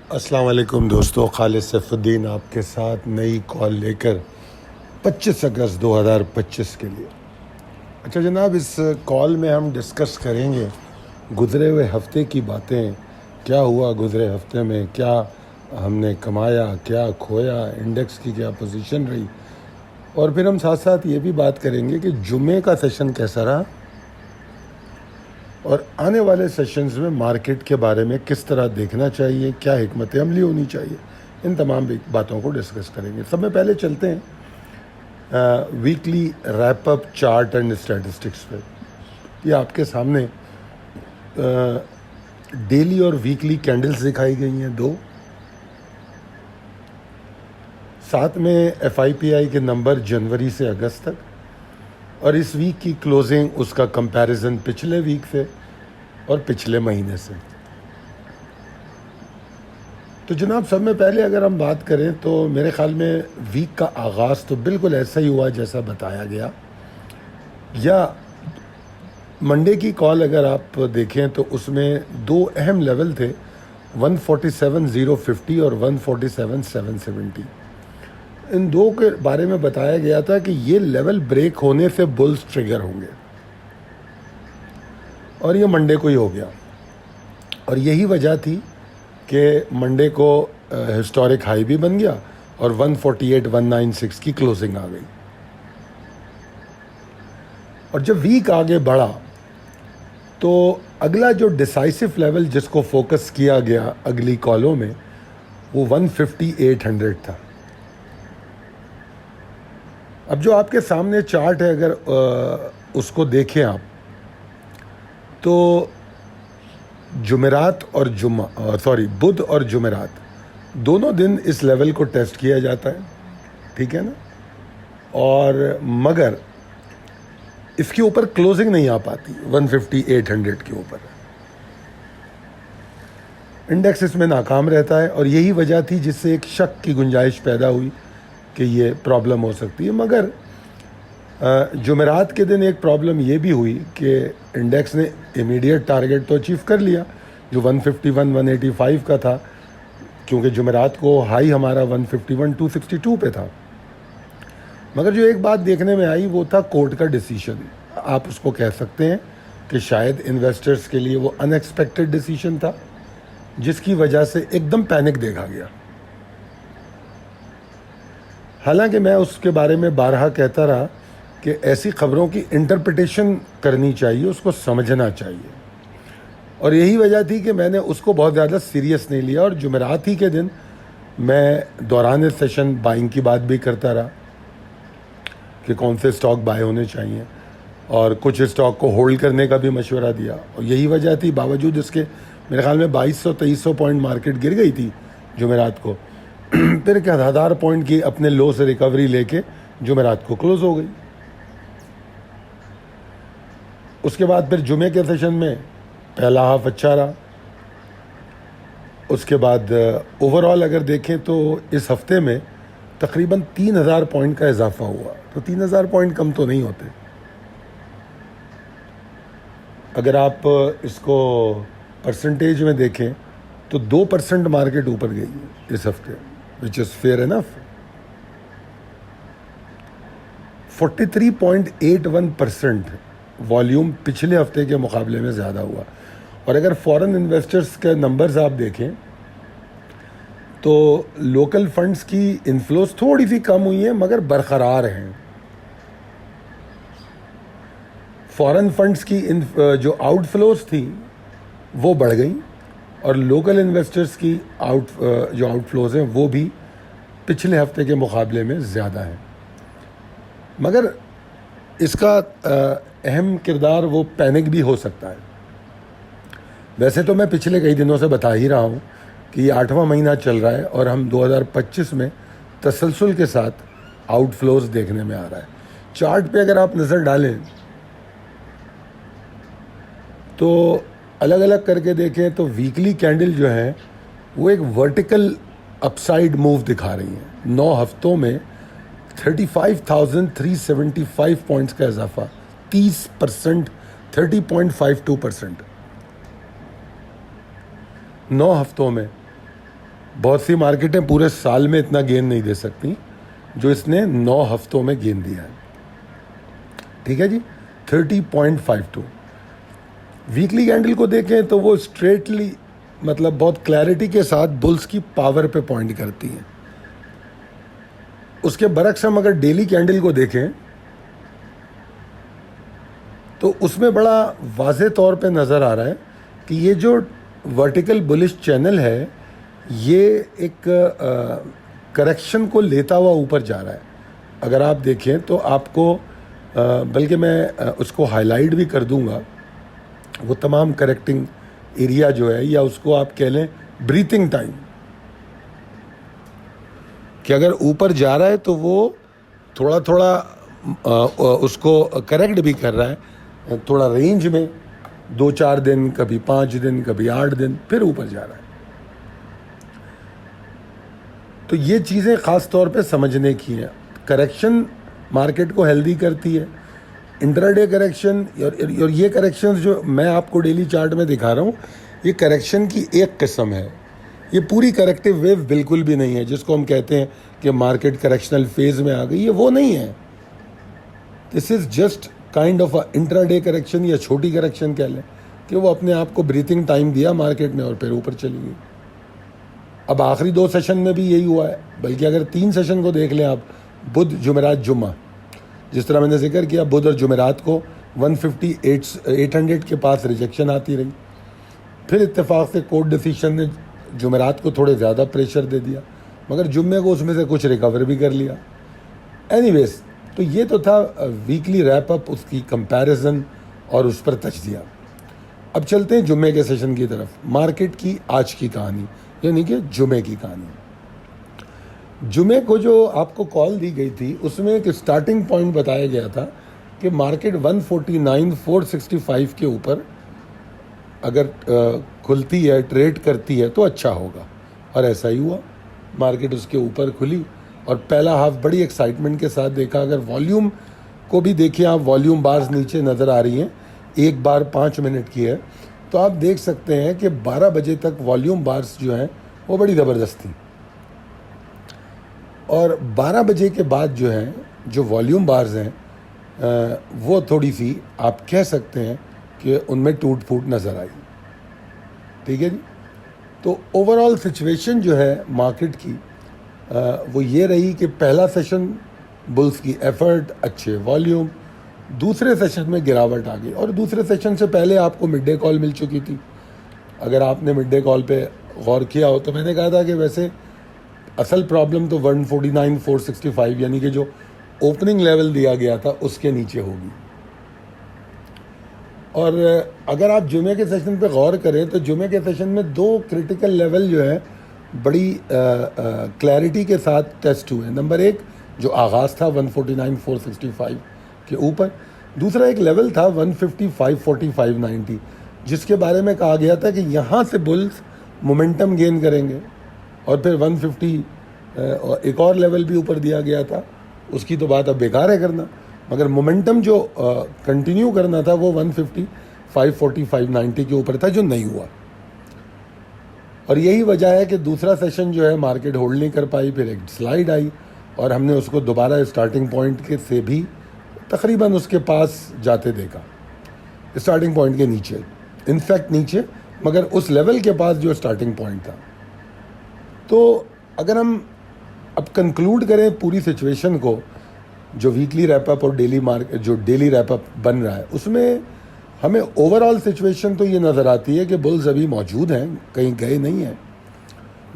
अस्सलाम वालेकुम दोस्तों, खालिद सैफुद्दीन आपके साथ नई कॉल लेकर 25 अगस्त 2025 के लिए। अच्छा जनाब, इस कॉल में हम डिस्कस करेंगे गुज़रे हुए हफ्ते की बातें। क्या हुआ गुज़रे हफ्ते में, क्या हमने कमाया, क्या खोया, इंडेक्स की क्या पोजीशन रही, और फिर हम साथ साथ ये भी बात करेंगे कि जुमे का सेशन कैसा रहा और आने वाले सेशंस में मार्केट के बारे में किस तरह देखना चाहिए, क्या हिकमत अमली होनी चाहिए। इन तमाम बातों को डिस्कस करेंगे। सब में पहले चलते हैं weekly wrap up chart and statistics पे। ये आपके सामने डेली और वीकली कैंडल्स दिखाई गई हैं दो। साथ में FIPI के नंबर जनवरी से अगस्त तक, और इस वीक की क्लोजिंग उसका कंपैरिजन पिछले वीक से और पिछले महीने से। तो जनाब, सब में पहले अगर हम बात करें तो मेरे ख्याल में वीक का आगाज़ तो बिल्कुल ऐसा ही हुआ जैसा बताया गया। या मंडे की कॉल अगर आप देखें तो उसमें दो अहम लेवल थे, 147,050 और 147,770। इन दो के बारे में बताया गया था कि ये लेवल ब्रेक होने से बुल्स ट्रिगर होंगे, और ये मंडे को ही हो गया। और यही वजह थी कि मंडे को हिस्टोरिक हाई भी बन गया और 148,196 की क्लोजिंग आ गई। और जब वीक आगे बढ़ा तो अगला जो डिसाइसिव लेवल जिसको फोकस किया गया अगली कॉलों में, वो 150,800 था। अब जो आपके सामने चार्ट है, अगर उसको देखें आप, तो जुमेरात और बुध और जुमेरात दोनों दिन इस लेवल को टेस्ट किया जाता है, ठीक है ना। और मगर इसके ऊपर क्लोजिंग नहीं आ पाती 150,800 के ऊपर। इंडेक्स इसमें नाकाम रहता है, और यही वजह थी जिससे एक शक की गुंजाइश पैदा हुई कि ये प्रॉब्लम हो सकती है। मगर जुमेरात के दिन एक प्रॉब्लम ये भी हुई कि इंडेक्स ने इमीडिएट टारगेट तो अचीव कर लिया जो 151,185 का था, क्योंकि जुमेरात को हाई हमारा 151,262 पे था। मगर जो एक बात देखने में आई वो था कोर्ट का डिसीजन। आप उसको कह सकते हैं कि शायद इन्वेस्टर्स के लिए वो अनएक्सपेक्टेड डिसीजन था, जिसकी वजह से एकदम पैनिक देखा गया। हालांकि मैं उसके बारे में बारहा कहता रहा कि ऐसी खबरों की इंटरप्रिटेशन करनी चाहिए, उसको समझना चाहिए, और यही वजह थी कि मैंने उसको बहुत ज़्यादा सीरियस नहीं लिया। और जुमेरात ही के दिन मैं दौरान सेशन बाइंग की बात भी करता रहा कि कौन से स्टॉक बाय होने चाहिए, और कुछ स्टॉक को होल्ड करने का भी मशवरा दिया। और यही वजह थी, बावजूद इसके मेरे ख्याल में 2200-2300 पॉइंट मार्केट गिर गई थी जुमेरात को, फिर 1000 पॉइंट की अपने लो से रिकवरी लेके जुमेरात को क्लोज हो गई। उसके बाद फिर जुमे के सेशन में पहला हाफ अच्छा रहा। उसके बाद ओवरऑल अगर देखें तो इस हफ्ते में तकरीबन 3000 पॉइंट का इजाफा हुआ। तो 3000 पॉइंट कम तो नहीं होते। अगर आप इसको परसेंटेज में देखें तो 2% मार्केट ऊपर गई है इस हफ्ते, which is fair enough. 43.81% volume पिछले हफ्ते के मुकाबले में ज़्यादा हुआ। और अगर फॉरेन इन्वेस्टर्स के नंबर्स आप देखें तो लोकल फंड्स की इनफ्लोज थोड़ी सी कम हुई हैं, मगर बरकरार हैं। फॉरेन फंड्स की जो आउटफ्लोज थी वो बढ़ गई, और लोकल इन्वेस्टर्स की जो आउटफ्लोज हैं वो भी पिछले हफ्ते के मुकाबले में ज़्यादा हैं। मगर इसका अहम किरदार वो पैनिक भी हो सकता है। वैसे तो मैं पिछले कई दिनों से बता ही रहा हूँ कि ये 8वां महीना चल रहा है और हम 2025 में तसलसल के साथ आउटफ्लोज देखने में आ रहा है। चार्ट पे अगर आप नज़र डालें तो अलग अलग करके देखें तो वीकली कैंडल जो है वो एक वर्टिकल अपसाइड मूव दिखा रही है। 9 हफ्तों में 35,375 पॉइंट्स का इजाफा, 30%, 30.52%। 9 हफ्तों में बहुत सी मार्केटें पूरे साल में इतना गेन नहीं दे सकती जो इसने 9 हफ्तों में गेन दिया है। ठीक है जी, 30.52। वीकली कैंडल को देखें तो वो स्ट्रेटली मतलब बहुत क्लैरिटी के साथ बुल्स की पावर पे पॉइंट करती हैं। उसके बरक्स हम अगर डेली कैंडल को देखें तो उसमें बड़ा वाज़े तौर पे नज़र आ रहा है कि ये जो वर्टिकल बुलिश चैनल है ये एक करेक्शन को लेता हुआ ऊपर जा रहा है। अगर आप देखें तो आपको बल्कि मैं उसको हाईलाइट भी कर दूंगा, वो तमाम करेक्टिंग एरिया जो है, या उसको आप कह लें ब्रीथिंग टाइम, कि अगर ऊपर जा रहा है तो वो थोड़ा थोड़ा उसको करेक्ट भी कर रहा है, थोड़ा रेंज में 2-4 दिन, कभी 5 दिन, कभी 8 दिन, फिर ऊपर जा रहा है। तो ये चीज़ें ख़ास तौर पे समझने की हैं। करेक्शन मार्केट को हेल्दी करती है, इंट्राडे करेक्शन और ये करेक्शंस जो मैं आपको डेली चार्ट में दिखा रहा हूँ, ये करेक्शन की एक किस्म है। ये पूरी करेक्टिव वेव बिल्कुल भी नहीं है जिसको हम कहते हैं कि मार्केट करेक्शनल फेज में आ गई, ये वो नहीं है। This is just kind of a intraday correction, या छोटी करेक्शन कह लें, कि वो अपने आप को ब्रीथिंग टाइम दिया मार्केट ने और फिर ऊपर चली गई। अब आखिरी 2 सेशन में भी यही हुआ है, बल्कि अगर 3 सेशन को देख लें आप, बुध, जुमेरात, जुम्मा, जिस तरह मैंने जिक्र किया, बुध और जुमेरात को 158 के पास रिजेक्शन आती रही, फिर इत्तेफाक से कोर्ट डिसीजन ने जुमेरात को थोड़े ज़्यादा प्रेशर दे दिया, मगर जुम्मे को उसमें से कुछ रिकवर भी कर लिया। एनीवेज, तो ये तो था वीकली रैप अप, उसकी कंपैरिजन और उस पर तजजिया। अब चलते हैं जुम्मे के सेशन की तरफ, मार्केट की आज की कहानी, यानी कि जुमे की कहानी। जुमे को जो आपको कॉल दी गई थी उसमें एक स्टार्टिंग पॉइंट बताया गया था कि मार्केट 149,465 के ऊपर अगर खुलती है, ट्रेड करती है तो अच्छा होगा, और ऐसा ही हुआ। मार्केट उसके ऊपर खुली और पहला हाफ बड़ी एक्साइटमेंट के साथ देखा। अगर वॉल्यूम को भी देखिए आप, वॉल्यूम बार्स नीचे नज़र आ रही हैं, एक बार 5 मिनट की है, तो आप देख सकते हैं कि 12 बजे तक वॉल्यूम बार्स जो हैं वो बड़ी ज़बरदस्त थी, और 12 बजे के बाद जो हैं, जो वॉल्यूम बार्स हैं वो थोड़ी सी आप कह सकते हैं कि उनमें टूट फूट नज़र आई। ठीक है जी, तो ओवरऑल सिचुएशन जो है मार्केट की वो ये रही कि पहला सेशन बुल्स की एफर्ट, अच्छे वॉल्यूम, दूसरे सेशन में गिरावट आ गई, और दूसरे सेशन से पहले आपको मिड डे कॉल मिल चुकी थी। अगर आपने मिड डे कॉल पे गौर किया हो तो मैंने कहा था कि वैसे असल प्रॉब्लम तो 149,465 यानी कि जो ओपनिंग लेवल दिया गया था उसके नीचे होगी। और अगर आप जुमे के सेशन पे गौर करें तो जुमे के सेशन में 2 क्रिटिकल लेवल जो है बड़ी क्लैरिटी के साथ टेस्ट हुए। नंबर 1 जो आगाज़ था 149,465 के ऊपर, दूसरा एक लेवल था 155,4590 जिसके बारे में कहा गया था कि यहाँ से बुल्स मोमेंटम गेन करेंगे, और फिर 150 एक और लेवल भी ऊपर दिया गया था, उसकी तो बात अब बेकार है करना, मगर मोमेंटम जो कंटिन्यू करना था वो 155,4590 के ऊपर था, जो नहीं हुआ। और यही वजह है कि दूसरा सेशन जो है मार्केट होल्ड नहीं कर पाई, फिर एक स्लाइड आई और हमने उसको दोबारा स्टार्टिंग पॉइंट के से भी तकरीबन उसके पास जाते देखा, स्टार्टिंग पॉइंट के नीचे, इनफैक्ट नीचे, मगर उस लेवल के पास जो स्टार्टिंग पॉइंट था। तो अगर हम अब कंक्लूड करें पूरी सिचुएशन को, जो वीकली रैपअप और जो डेली रैपअप बन रहा है, उसमें हमें ओवरऑल सिचुएशन तो ये नज़र आती है कि बुल्स अभी मौजूद हैं, कहीं गए नहीं हैं,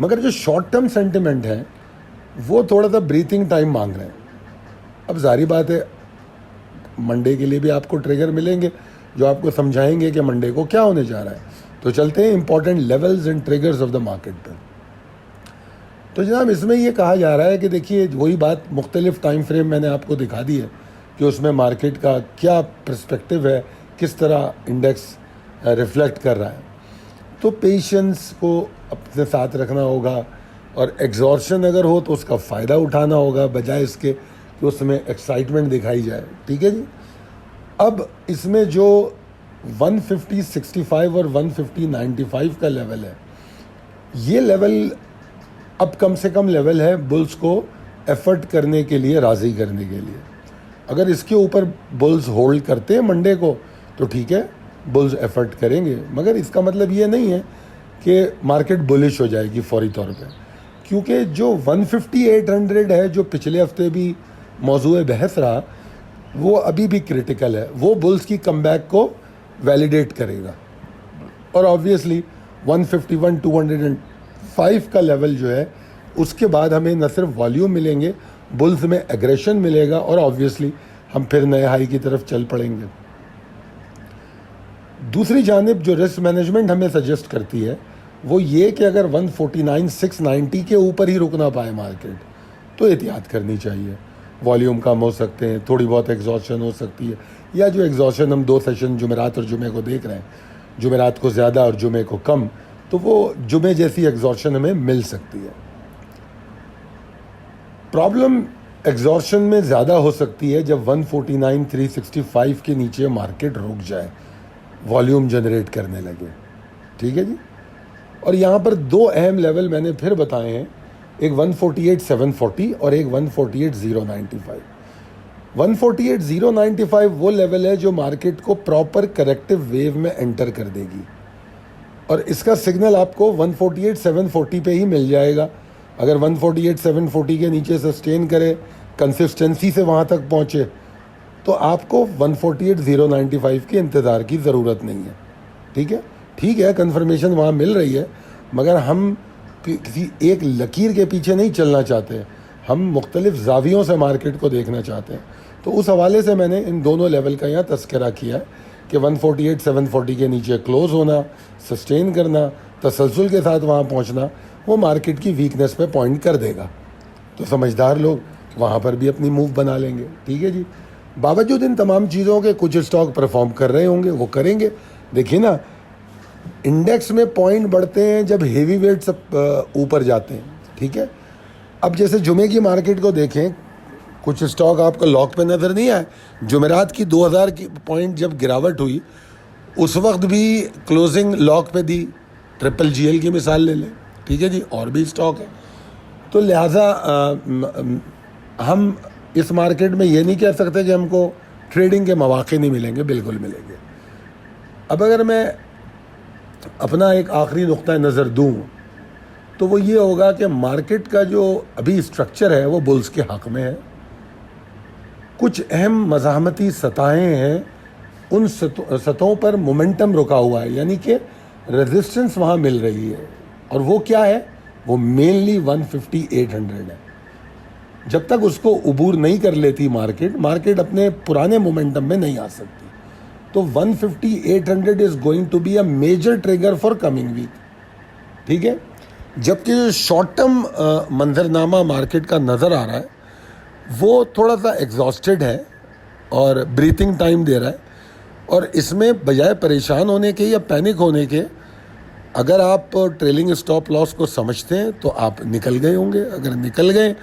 मगर जो शॉर्ट टर्म सेंटिमेंट है वो थोड़ा सा ब्रीथिंग टाइम मांग रहे हैं। अब जारी बात है, मंडे के लिए भी आपको ट्रिगर मिलेंगे जो आपको समझाएंगे कि मंडे को क्या होने जा रहा है। तो चलते हैं important levels and triggers of the market पर। तो जनाब इसमें ये कहा जा रहा है कि देखिए वही बात, मुख्तलिफ टाइम फ्रेम मैंने आपको दिखा दी है कि उसमें मार्केट का क्या पर्सपेक्टिव है, किस तरह इंडेक्स रिफ्लेक्ट कर रहा है। तो पेशेंस को अपने साथ रखना होगा, और एग्जॉर्शन अगर हो तो उसका फ़ायदा उठाना होगा, बजाय इसके कि उसमें एक्साइटमेंट दिखाई जाए। ठीक है जी। अब इसमें जो 150.65 और 150.95 का लेवल है, ये लेवल अब कम से कम लेवल है बुल्स को एफर्ट करने के लिए, राज़ी करने के लिए। अगर इसके ऊपर बुल्स होल्ड करते हैं मंडे को तो ठीक है, बुल्स एफर्ट करेंगे, मगर इसका मतलब ये नहीं है कि मार्केट बुलिश हो जाएगी फौरी तौर पे, क्योंकि जो 150-800 है जो पिछले हफ्ते भी मौजूए बहस रहा, वो अभी भी क्रिटिकल है। वो बुल्स की कमबैक को वैलिडेट करेगा और ऑब्वियसली 151-205 का लेवल जो है उसके बाद हमें न सिर्फ वॉल्यूम मिलेंगे, बुल्स में एग्रेशन मिलेगा और ऑब्वियसली हम फिर नए हाई की तरफ चल पड़ेंगे। दूसरी जानिब जो रिस्क मैनेजमेंट हमें सजेस्ट करती है वो ये कि अगर 149,690 के ऊपर ही रुकना पाए मार्केट तो एहतियात करनी चाहिए। वॉल्यूम कम हो सकते हैं, थोड़ी बहुत एग्जॉशन हो सकती है, या जो एग्जॉशन हम 2 सेशन जुमेरात और जुमे को देख रहे हैं, जुमेरात को ज़्यादा और जुमे को कम, तो वो जुमे जैसी एग्जॉशन हमें मिल सकती है। प्रॉब्लम एग्जॉशन में ज़्यादा हो सकती है जब 149,365 के नीचे मार्केट रुक जाए, वॉल्यूम जनरेट करने लगे। ठीक है जी। और यहाँ पर 2 अहम लेवल मैंने फिर बताए हैं, एक 148,740 और एक 148,095। 148,095 वो लेवल है जो मार्केट को प्रॉपर करेक्टिव वेव में एंटर कर देगी और इसका सिग्नल आपको 148,740 पे ही मिल जाएगा। अगर 148,740 के नीचे सस्टेन करे, कंसिस्टेंसी से वहाँ तक पहुँचे, तो आपको 148,095 के इंतज़ार की ज़रूरत नहीं है। ठीक है, कंफर्मेशन वहाँ मिल रही है, मगर हम किसी एक लकीर के पीछे नहीं चलना चाहते, हम मुख्तलिफ ज़ावियों से मार्केट को देखना चाहते हैं। तो उस हवाले से मैंने इन दोनों लेवल का यहाँ तस्करा किया है कि 148,740 के नीचे क्लोज़ होना, सस्टेन करना, तसलसल के साथ वहाँ पहुँचना, वो मार्केट की वीकनेस पे पॉइंट कर देगा। तो समझदार लोग वहाँ पर भी अपनी मूव बना लेंगे। ठीक है जी। बावजूद इन तमाम चीज़ों के कुछ स्टॉक परफॉर्म कर रहे होंगे, वो करेंगे। देखिए ना, इंडेक्स में पॉइंट बढ़ते हैं जब हेवी वेट सब ऊपर जाते हैं। ठीक है। अब जैसे जुमे की मार्केट को देखें, कुछ स्टॉक आपको लॉक पे नज़र नहीं आए। जुमेरात की 2000 की पॉइंट जब गिरावट हुई, उस वक्त भी क्लोजिंग लॉक पे दी। ट्रिपल GL की मिसाल ले लें। ठीक है जी। और भी स्टॉक है। तो लिहाजा हम इस मार्केट में ये नहीं कह सकते कि हमको ट्रेडिंग के मौके नहीं मिलेंगे, बिल्कुल मिलेंगे। अब अगर मैं अपना एक आखिरी नुक्ता नज़र दूं तो वो ये होगा कि मार्केट का जो अभी स्ट्रक्चर है वो बुल्स के हक़ में है। कुछ अहम मज़ाहमती सतहें हैं, उन सतहों पर मोमेंटम रुका हुआ है, यानी कि रेजिस्टेंस वहाँ मिल रही है। और वो क्या है? वो मेनली 150-800 है। जब तक उसको उबूर नहीं कर लेती मार्केट अपने पुराने मोमेंटम में नहीं आ सकती। तो 150-800 is going to be a major trigger for coming week. ठीक है। जबकि जो शॉर्ट टर्म मंजरनामा मार्केट का नज़र आ रहा है वो थोड़ा सा एग्जॉस्टेड है और ब्रीथिंग टाइम दे रहा है। और इसमें बजाय परेशान होने के या पैनिक होने के, अगर आप ट्रेलिंग स्टॉप लॉस को समझते हैं तो आप निकल गए होंगे। अगर निकल गए,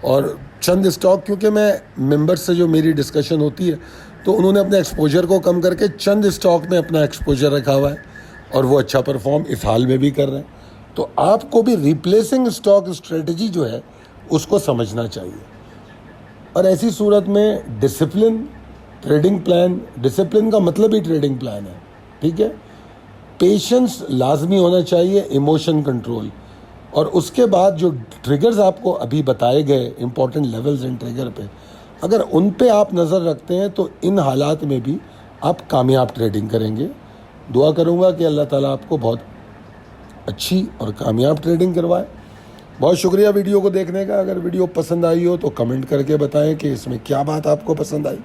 और चंद स्टॉक, क्योंकि मैं मेंबर्स से जो मेरी डिस्कशन होती है तो उन्होंने अपने एक्सपोजर को कम करके चंद स्टॉक में अपना एक्सपोजर रखा हुआ है और वो अच्छा परफॉर्म इस हाल में भी कर रहे हैं। तो आपको भी रिप्लेसिंग स्टॉक स्ट्रेटजी जो है उसको समझना चाहिए। और ऐसी सूरत में डिसिप्लिन, ट्रेडिंग प्लान, डिसिप्लिन का मतलब ही ट्रेडिंग प्लान है। ठीक है। पेशेंस लाजमी होना चाहिए, इमोशन कंट्रोल, और उसके बाद जो ट्रिगर्स आपको अभी बताए गए इंपॉर्टेंट लेवल्स एंड ट्रिगर पे, अगर उन पे आप नज़र रखते हैं तो इन हालात में भी आप कामयाब ट्रेडिंग करेंगे। दुआ करूँगा कि अल्लाह ताला आपको बहुत अच्छी और कामयाब ट्रेडिंग करवाए। बहुत शुक्रिया वीडियो को देखने का। अगर वीडियो पसंद आई हो तो कमेंट करके बताएं कि इसमें क्या बात आपको पसंद आई,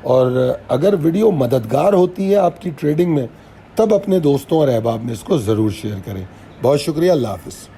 और अगर वीडियो मददगार होती है आपकी ट्रेडिंग में तब अपने दोस्तों और अहबाब में इसको ज़रूर शेयर करें। बहुत शुक्रिया। अल्लाह हाफ़िज़।